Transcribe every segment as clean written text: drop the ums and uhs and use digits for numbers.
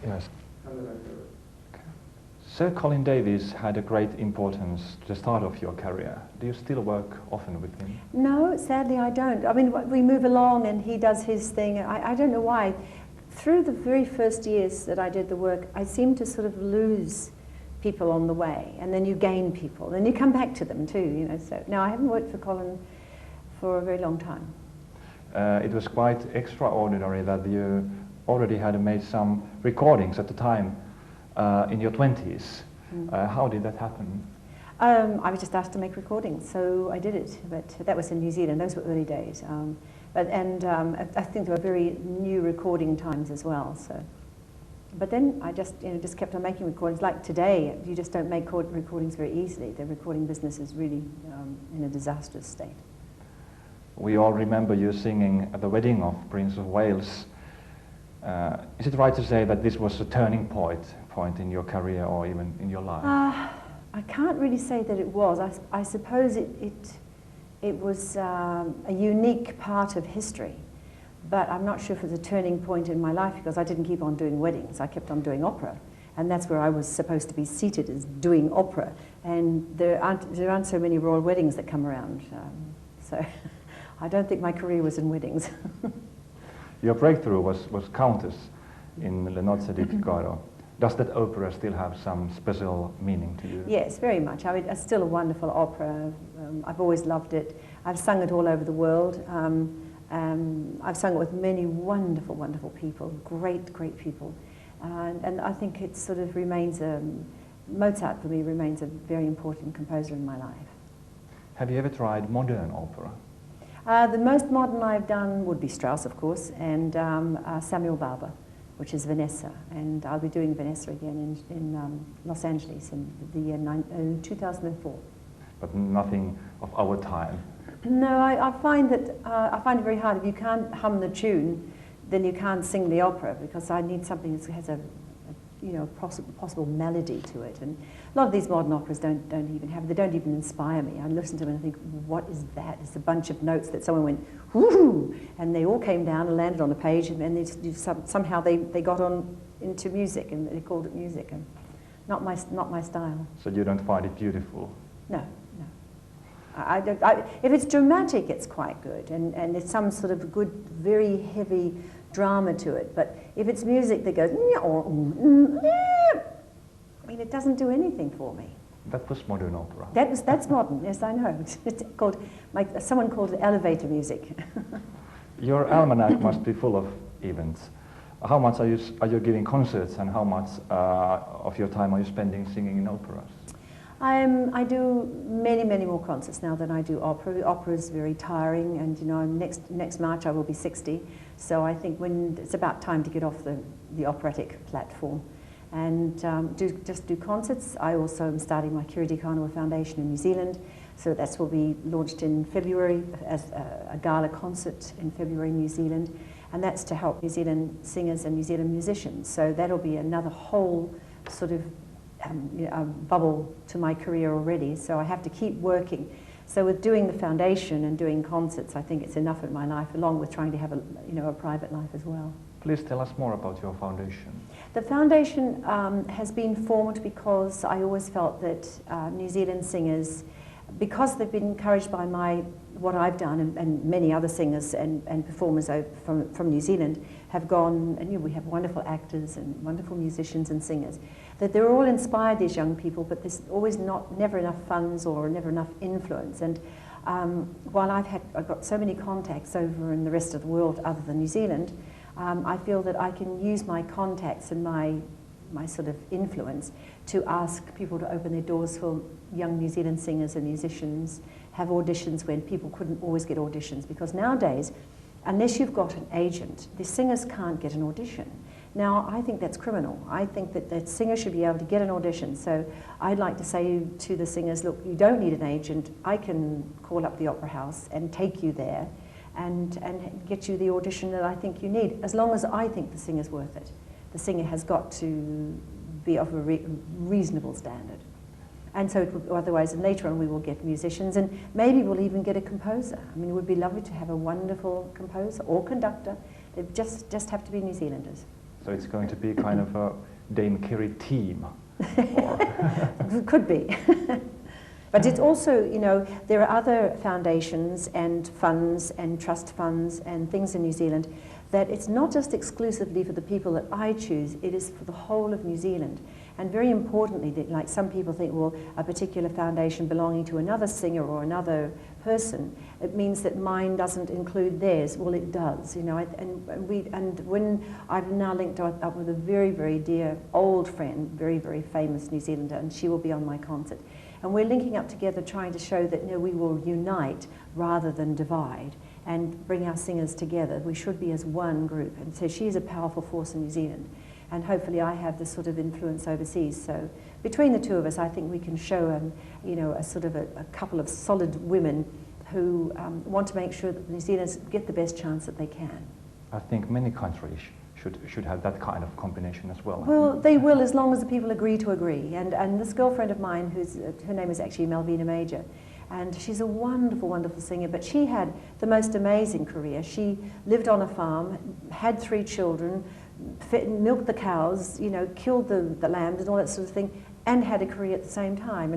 Yes. Sir Colin Davies had a great importance to the start of your career. Do you still work often with him? No, sadly I don't. I mean, we move along and he does his thing. I don't know why. Through the very first years that I did the work, I seemed to sort of lose people on the way, and then you gain people, and you come back to them too, you know. So no, I haven't worked for Colin for a very long time. It was quite extraordinary that you already had made some recordings at the time in your 20s. How did that happen? I was just asked to make recordings, so I did it. But that was in New Zealand. Those were early days. I think there were very new recording times as well. So, but then I just kept on making recordings. Like today, you just don't make recordings very easily. The recording business is really in a disastrous state. We all remember you singing at the wedding of Prince of Wales. Is it right to say that this was a turning point in your career or even in your life? I can't really say that it was. I suppose it was a unique part of history, but I'm not sure if it was a turning point in my life because I didn't keep on doing weddings. I kept on doing opera, and that's where I was supposed to be seated, is doing opera. And there aren't so many royal weddings that come around, so I don't think my career was in weddings. Your breakthrough was Countess in Le Nozze di Figaro. Does that opera still have some special meaning to you? Yes, very much. I mean, it's still a wonderful opera. I've always loved it. I've sung it all over the world. I've sung it with many wonderful, wonderful people, great, great people. And I think it sort of remains, Mozart for me remains a very important composer in my life. Have you ever tried modern opera? The most modern I've done would be Strauss, of course, and Samuel Barber, which is Vanessa. And I'll be doing Vanessa again in Los Angeles in the year 2004. But nothing of our time? No, I find that I find it very hard. If you can't hum the tune, then you can't sing the opera, because I need something that has a possible melody to it. And a lot of these modern operas don't even inspire me. I listen to them and think, what is that? It's a bunch of notes that someone went, whoo, and they all came down and landed on a page, and somehow they got on into music, and they called it music, and not my style. So you don't find it beautiful? No. If it's dramatic, it's quite good, and there's some sort of good, very heavy drama to it. But if it's music that goes, I mean, it doesn't do anything for me. That was modern opera. That's modern. Yes, I know. It's called, someone called it elevator music. Your almanac must be full of events. How much are you giving concerts, and how much of your time are you spending singing in operas? I do many, many more concerts now than I do opera. Opera is very tiring, and next March I will be 60, so I think when it's about time to get off the operatic platform and just do concerts. I also am starting my Kiri Te Kanawa Foundation in New Zealand, so that will be launched in February as a gala concert in February in New Zealand, and that's to help New Zealand singers and New Zealand musicians. So that'll be another whole sort of bubble to my career already, so I have to keep working. So with doing the foundation and doing concerts, I think it's enough in my life, along with trying to have a private life as well. Please tell us more about your foundation. The foundation has been formed because I always felt that New Zealand singers, because they've been encouraged by what I've done, and many other singers and performers from New Zealand have gone, and we have wonderful actors and wonderful musicians and singers, that they're all inspired, these young people, but there's always never enough funds or never enough influence. And while I've got so many contacts over in the rest of the world other than New Zealand, I feel that I can use my contacts and my sort of influence to ask people to open their doors for young New Zealand singers and musicians, have auditions when people couldn't always get auditions, because nowadays, unless you've got an agent, the singers can't get an audition. Now, I think that's criminal. I think that the singer should be able to get an audition. So I'd like to say to the singers, look, you don't need an agent. I can call up the opera house and take you there and get you the audition that I think you need, as long as I think the singer's worth it. The singer has got to be of a reasonable standard. And so otherwise, and later on we will get musicians, and maybe we'll even get a composer. I mean, it would be lovely to have a wonderful composer or conductor. They just have to be New Zealanders. So it's going to be kind of a Dame Kiri team. Could be. But it's also, you know, there are other foundations and funds and trust funds and things in New Zealand that it's not just exclusively for the people that I choose, it is for the whole of New Zealand. And very importantly, that, like some people think, well, a particular foundation belonging to another singer or another person, it means that mine doesn't include theirs. Well, it does, you know. And when I've now linked up with a very, very dear old friend, very, very famous New Zealander, and she will be on my concert. And we're linking up together, trying to show that, you know, we will unite rather than divide and bring our singers together. We should be as one group. And so she is a powerful force in New Zealand. And hopefully I have this sort of influence overseas. So between the two of us, I think we can show, you know, a sort of a couple of solid women who want to make sure that New Zealanders get the best chance that they can. I think many countries should have that kind of combination as well. Well, they will, as long as the people agree to agree. And this girlfriend of mine, her name is actually Malvina Major, and she's a wonderful, wonderful singer, but she had the most amazing career. She lived on a farm, had 3 children, milked the cows, you know, killed the lambs and all that sort of thing, and had a career at the same time.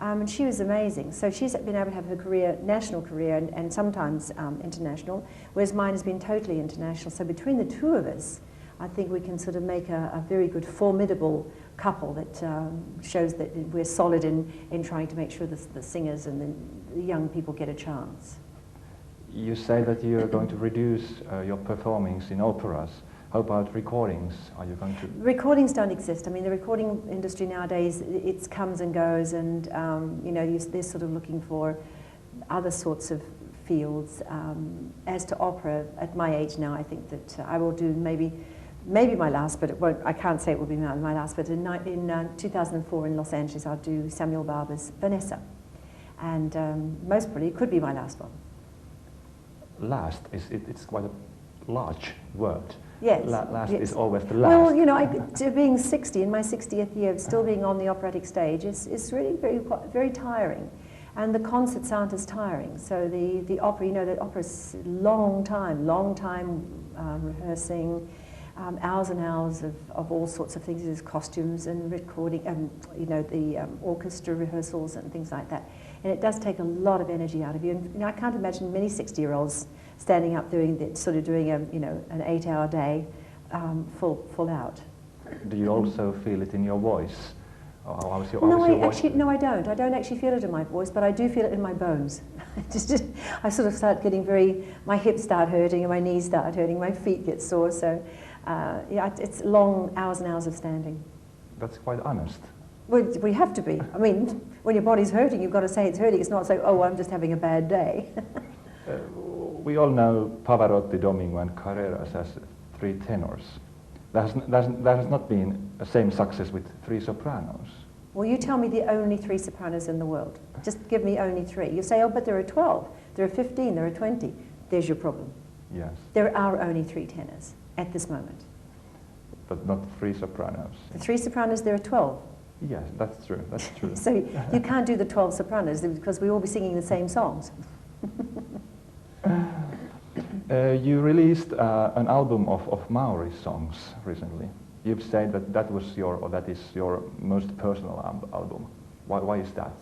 And she was amazing. So she's been able to have her career, national career, and sometimes international, whereas mine has been totally international. So between the two of us, I think we can sort of make a very good, formidable couple that shows that we're solid in trying to make sure the singers and the young people get a chance. You say that you're going to reduce your performings in operas. How about recordings? Are you going to? Recordings don't exist. I mean, the recording industry nowadays, it comes and goes, and you know, they're sort of looking for other sorts of fields. As to opera, at my age now, I think that I will do maybe my last, but it won't, I can't say it will be my last, but in 2004 in Los Angeles, I'll do Samuel Barber's Vanessa. And most probably, it could be my last one. Last, it's quite a large word. Yes. Last yes. is always the last. Well, you know, being 60, in my 60th year, still being on the operatic stage is really very tiring. And the concerts aren't as tiring. So the opera, you know, the opera's long time rehearsing, hours and hours of all sorts of things. There's costumes and recording, you know, the orchestra rehearsals and things like that. And it does take a lot of energy out of you. And you know, I can't imagine many 60-year-olds standing up doing you know, an 8-hour day, full out. Do you also feel it in your voice? How's your voice? No, I don't. I don't actually feel it in my voice, but I do feel it in my bones. I sort of start getting my hips start hurting, and my knees start hurting, my feet get sore. So, yeah, it's long hours and hours of standing. That's quite honest. Well, we have to be. I mean, when your body's hurting, you've got to say it's hurting. It's not say, oh, I'm just having a bad day. We all know Pavarotti, Domingo, and Carreras as 3 tenors. There has not been the same success with 3 sopranos. Well, you tell me the only 3 sopranos in the world. Just give me only 3. You say, oh, but there are 12, there are 15, there are 20. There's your problem. Yes. There are only 3 tenors at this moment. But not 3 sopranos. The 3 sopranos, there are 12. Yes, that's true. That's true. So you can't do the 12 sopranos because we all be singing the same songs. You released an album of Maori songs recently. You've said that is your most personal album. Why is that?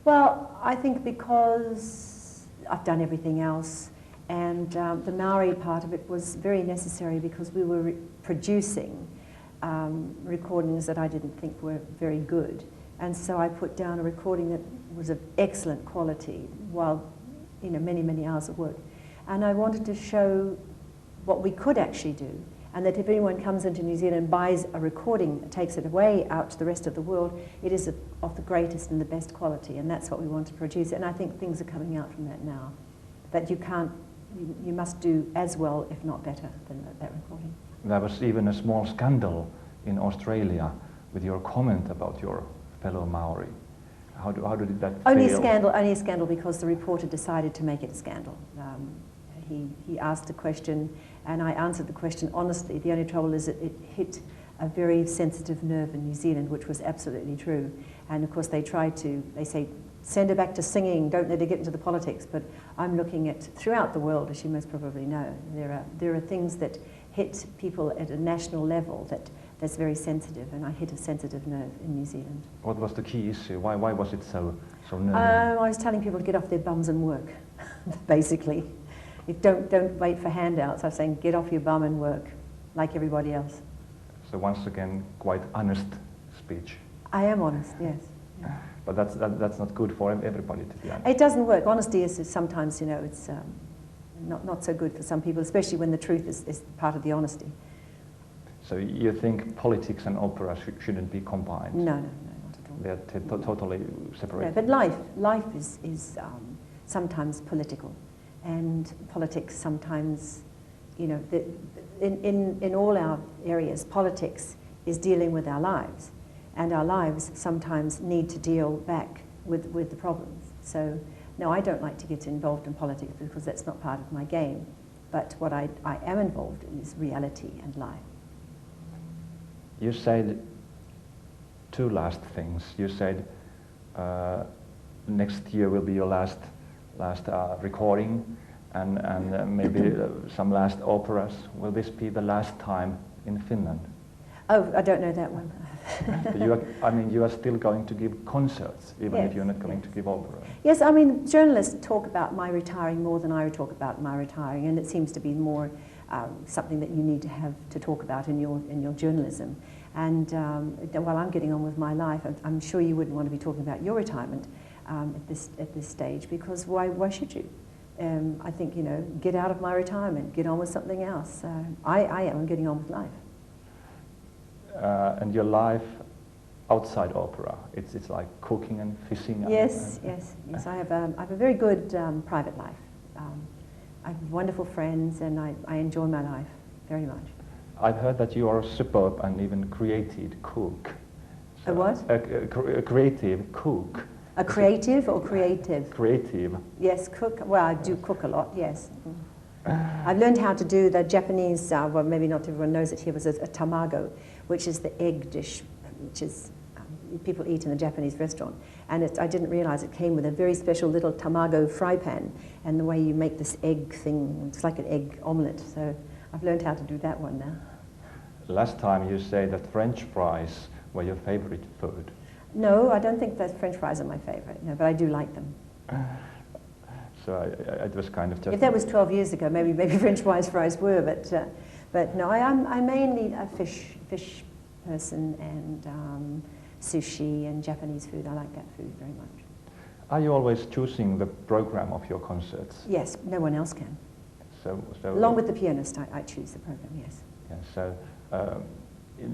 Well, I think because I've done everything else, and the Maori part of it was very necessary because we were producing recordings that I didn't think were very good. And so I put down a recording that was of excellent quality while, you know, many, many hours of work. And I wanted to show what we could actually do, and that if anyone comes into New Zealand and buys a recording and takes it away out to the rest of the world, it is of the greatest and the best quality, and that's what we want to produce. And I think things are coming out from that now. That you must do as well, if not better, than that recording. There was even a small scandal in Australia with your comment about your fellow Maori. How did that feel? Only a scandal because the reporter decided to make it a scandal. He asked a question and I answered the question honestly. The only trouble is that it hit a very sensitive nerve in New Zealand, which was absolutely true. And of course they say, send her back to singing, don't let her get into the politics. But I'm looking at, throughout the world, as you most probably know, there are things that hit people at a national level that's very sensitive, and I hit a sensitive nerve in New Zealand. What was the key issue? Why was it so nervy? I was telling people to get off their bums and work, basically. Don't wait for handouts. I was saying get off your bum and work, like everybody else. So once again, quite honest speech. I am honest, yes. Yeah. But that's not good for everybody, to be honest. It doesn't work. Honesty is sometimes, you know, it's not so good for some people, especially when the truth is part of the honesty. So you think politics and opera shouldn't be combined? No, not at all. They're totally separated. No, but life is sometimes political, and politics sometimes, you know, in all our areas, politics is dealing with our lives, and our lives sometimes need to deal back with the problems. So, no, I don't like to get involved in politics because that's not part of my game. But what I am involved in is reality and life. You said two last things. You said next year will be your last recording, and maybe some last operas. Will this be the last time in Finland? Oh, I don't know that one. You are still going to give concerts, even yes, if you're not going to give opera. Yes, I mean, journalists talk about my retiring more than I would talk about my retiring, and it seems to be more something that you need to have to talk about in your journalism. And while I'm getting on with my life, I'm sure you wouldn't want to be talking about your retirement at this stage, because why should you? I think, you know, get out of my retirement, get on with something else. I am getting on with life. And your life outside opera, it's like cooking and fishing. Yes. I have a very good private life. I have wonderful friends, and I enjoy my life very much. I've heard that you are a superb and even creative cook. So a what? A creative cook. A creative or creative? Creative. Yes, cook. Well, I do cook a lot, yes. I've learned how to do the Japanese, well, maybe not everyone knows it here, was a tamago, which is the egg dish, which is people eat in a Japanese restaurant. And I didn't realize it came with a very special little tamago fry pan, and the way you make this egg thing, it's like an egg omelette. So I've learned how to do that one now. Last time you said that French fries were your favorite food. No, I don't think that French fries are my favorite, no, but I do like them. So it was kind of just... If that was 12 years ago, maybe French fries were, but no, I'm mainly a fish person, and sushi and Japanese food. I like that food very much. Are you always choosing the program of your concerts? Yes, no one else can. So along with the pianist, I choose the program, yes. Yeah, so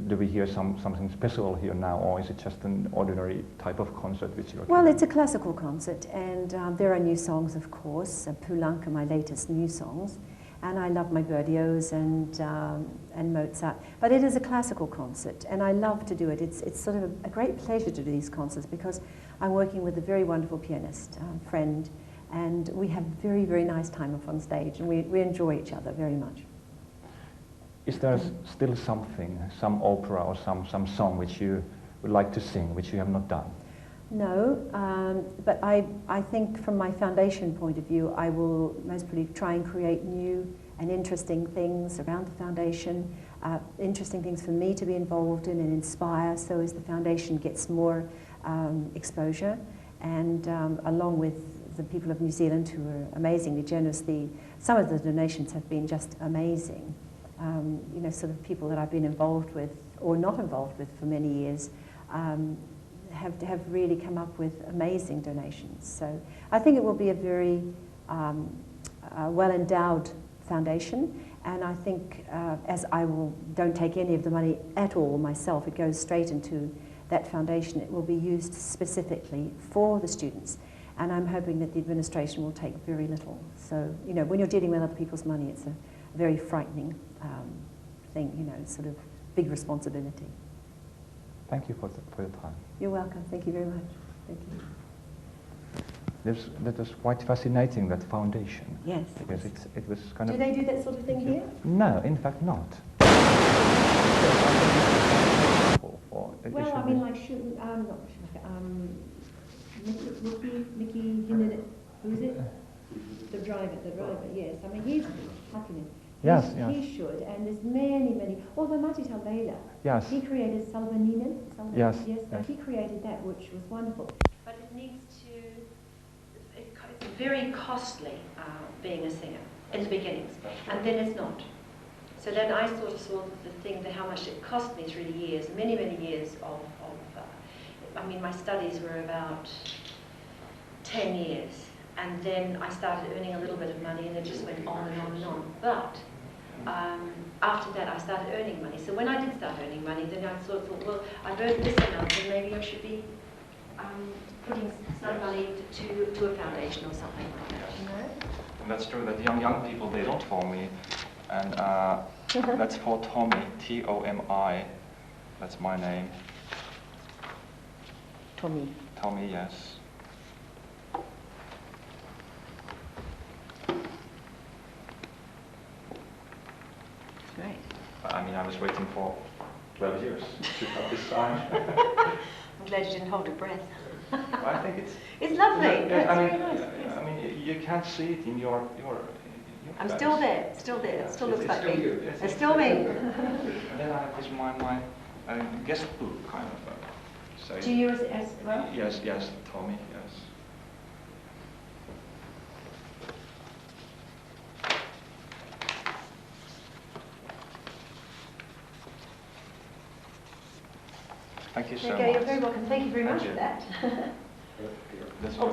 do we hear something special here now, or is it just an ordinary type of concert which you're... Well, it's a classical concert, and there are new songs, of course. Poulenc are my latest new songs, and I love my Berlioz and Mozart. But it is a classical concert, and I love to do it. It's sort of a great pleasure to do these concerts, because I'm working with a very wonderful pianist friend, and we have a very, very nice time up on stage, and we enjoy each other very much. Is there still something, some opera or some song which you would like to sing, which you have not done? No, but I think from my foundation point of view, I will most probably try and create new and interesting things around the foundation, interesting things for me to be involved in and inspire, so as the foundation gets more exposure. And along with the people of New Zealand, who are amazingly generous, some of the donations have been just amazing. You know, sort of people that I've been involved with or not involved with for many years have really come up with amazing donations. So I think it will be a very well-endowed foundation, and I think as I don't take any of the money at all myself, it goes straight into that foundation. It will be used specifically for the students, and I'm hoping that the administration will take very little. So, you know, when you're dealing with other people's money, it's a very frightening thing, you know, sort of big responsibility. Thank you for your time. You're welcome. Thank you very much. Thank you. That was quite fascinating, that foundation. Yes. Because it was kind of... Do they do that sort of thing here? No, in fact not. Well, I mean, like, Mickey, who is it? The driver, yes. I mean, he's happening. Yes, he, yes. he should, and there's many. Although Matita Leila, Yes. he created Salvaninen. Yes, Yes, yes. he created that, which was wonderful. But it needs to. It's very costly being a singer in the beginnings, and then it's not. So then I sort of saw the thing that how much it cost me through the years, many years of I mean, my studies were about 10 years, and then I started earning a little bit of money, and it just went on and on and on. But after that, I started earning money. So when I did start earning money, then I sort of thought, well, I've earned this amount, and maybe I should be putting some money to a foundation or something like that, you know? And that's true that young people, they don't call me. And that's for Tomi, T-O-M-I. That's my name. Tomi. Tomi, yes. Great. I mean, I was waiting for 12 years to have this sign. I'm glad you didn't hold your breath. I think it's lovely. Yeah, It's I mean, very nice. Yes. I mean, you can't see it in your I'm face. still there. It still looks like me. You. It's still me. And then I have this my guest book kind of. Say. Do you as well? Yes, Tomi, yes. Thank you so much. Okay, you're very welcome. Thank you very much for that. That's all.